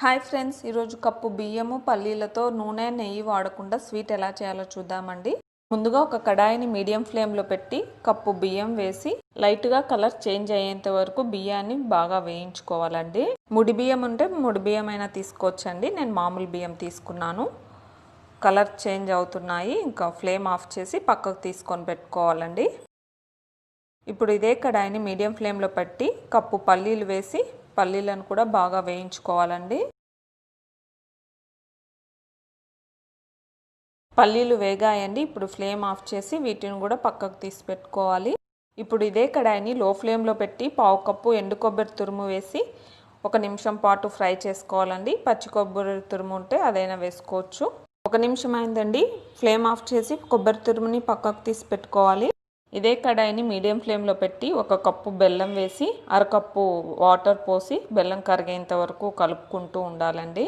Hi friends, ఈరోజు cup బియ్యము పల్లీలతో నూనె నెయ్యి వాడకుండా స్వీట్ ఎలా చేయాలో చూద్దామండి. ముందుగా ఒక కడాయిని మీడియం ఫ్లేమ్లో పెట్టి కప్పు బియ్యం వేసి లైట్గా కలర్ చేంజ్ అయ్యేంత వరకు బియ్యాన్ని బాగా వేయించుకోవాలండి. ముడి బియ్యం ఉంటే ముడి బియ్యం అయినా తీసుకోవచ్చండి. నేను మామూలు బియ్యం తీసుకున్నాను. కలర్ చేంజ్ అవుతున్నాయి. ఇంకా ఫ్లేమ్ ఆఫ్ చేసి పక్కకు తీసుకొని పెట్టుకోవాలండి. ఇప్పుడు ఇదే కడాయిని మీడియం ఫ్లేమ్లో పెట్టి కప్పు పల్లీలు వేసి పల్లీలను కూడా బాగా వేయించుకోవాలండి. పల్లీలు వేగాయండి. ఇప్పుడు ఫ్లేమ్ ఆఫ్ చేసి వీటిని కూడా పక్కకు తీసి పెట్టుకోవాలి. ఇప్పుడు ఇదే కడాయిని లో ఫ్లేమ్లో పెట్టి పావు కప్పు ఎండు కొబ్బరి తురుము వేసి 1 నిమిషం పాటు ఫ్రై చేసుకోవాలండి. పచ్చి కొబ్బరి తురుము ఉంటే అదైనా వేసుకోవచ్చు. 1 నిమిషం అయిందండి. ఫ్లేమ్ ఆఫ్ చేసి కొబ్బరి తురుముని పక్కకు తీసి పెట్టుకోవాలి. ఇదే కడాయిని మీడియం ఫ్లేమ్లో పెట్టి 1 కప్పు బెల్లం వేసి అరకప్పు వాటర్ పోసి బెల్లం కరిగేంత వరకు కలుపుకుంటూ ఉండాలండి.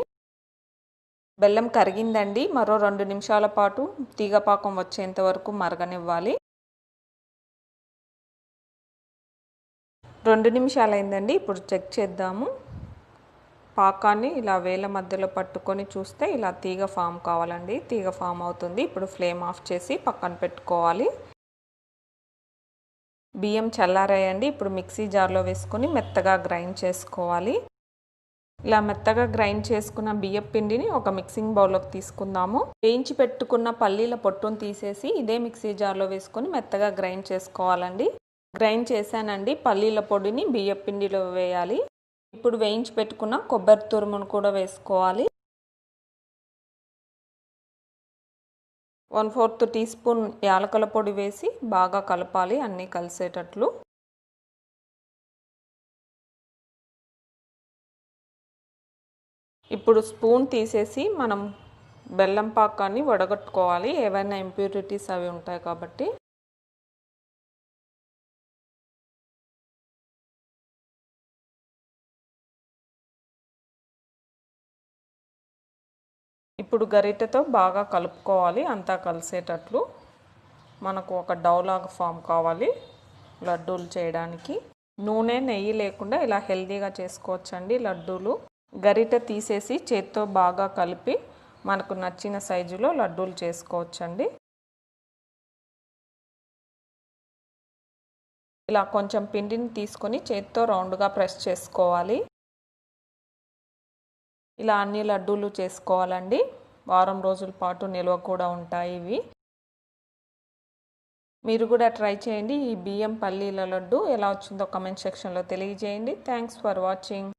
బెల్లం కరిగిందండి. మరో 2 నిమిషాల పాటు తీగపాకం వచ్చేంత వరకు మరగనివ్వాలి. 2 నిమిషాలు అయిందండి. ఇప్పుడు చెక్ చేద్దాము. పాకాన్ని ఇలా వేల మధ్యలో పట్టుకొని చూస్తే ఇలా తీగ ఫామ్ కావాలండి. తీగ ఫామ్ అవుతుంది. ఇప్పుడు ఫ్లేమ్ ఆఫ్ చేసి పక్కన పెట్టుకోవాలి. బియ్యం చల్లారాయండి. ఇప్పుడు మిక్సీ జార్లో వేసుకొని మెత్తగా గ్రైండ్ చేసుకోవాలి. ఇలా మెత్తగా గ్రైండ్ చేసుకున్న బియ్యం పిండిని ఒక మిక్సింగ్ బౌల్లోకి తీసుకుందాము. వేయించి పెట్టుకున్న పల్లీల పొట్టును తీసేసి ఇదే మిక్సీ జార్లో వేసుకొని మెత్తగా గ్రైండ్ చేసుకోవాలండి. గ్రైండ్ చేశానండి. పల్లీల పొడిని బియ్యం పిండిలో వేయాలి. ఇప్పుడు వేయించి పెట్టుకున్న కొబ్బరి తురుమును కూడా వేసుకోవాలి. 1/4 టీ స్పూన్ యాలకుల పొడి వేసి బాగా కలపాలి అన్నీ కలిసేటట్లు. ఇప్పుడు స్పూన్ తీసేసి మనం బెల్లం పాకాన్ని వడగట్టుకోవాలి. ఏవైనా ఇంప్యూరిటీస్ అవి ఉంటాయి కాబట్టి. ఇప్పుడు గరిటెతో బాగా కలుపుకోవాలి అంతా కలిసేటట్లు. మనకు ఒక డౌ లాగా ఫామ్ కావాలి లడ్డూలు చేయడానికి. నూనె నెయ్యి లేకుండా ఇలా హెల్తీగా చేసుకోవచ్చండి లడ్డూలు. గరిటె తీసేసి చేత్తో బాగా కలిపి మనకు నచ్చిన సైజులో లడ్డూలు చేసుకోవచ్చండి. ఇలా కొంచెం పిండిని తీసుకొని చేత్తో రౌండ్గా ప్రెస్ చేసుకోవాలి. ఇలా అన్ని లడ్డూలు చేసుకోవాలండి. వారం రోజుల పాటు నిల్వ కూడా ఉంటాయి ఇవి. మీరు కూడా ట్రై చేయండి. ఈ బియ్యం పల్లీల లడ్డు ఎలా వచ్చిందో కామెంట్ సెక్షన్లో తెలియజేయండి. Thanks for watching.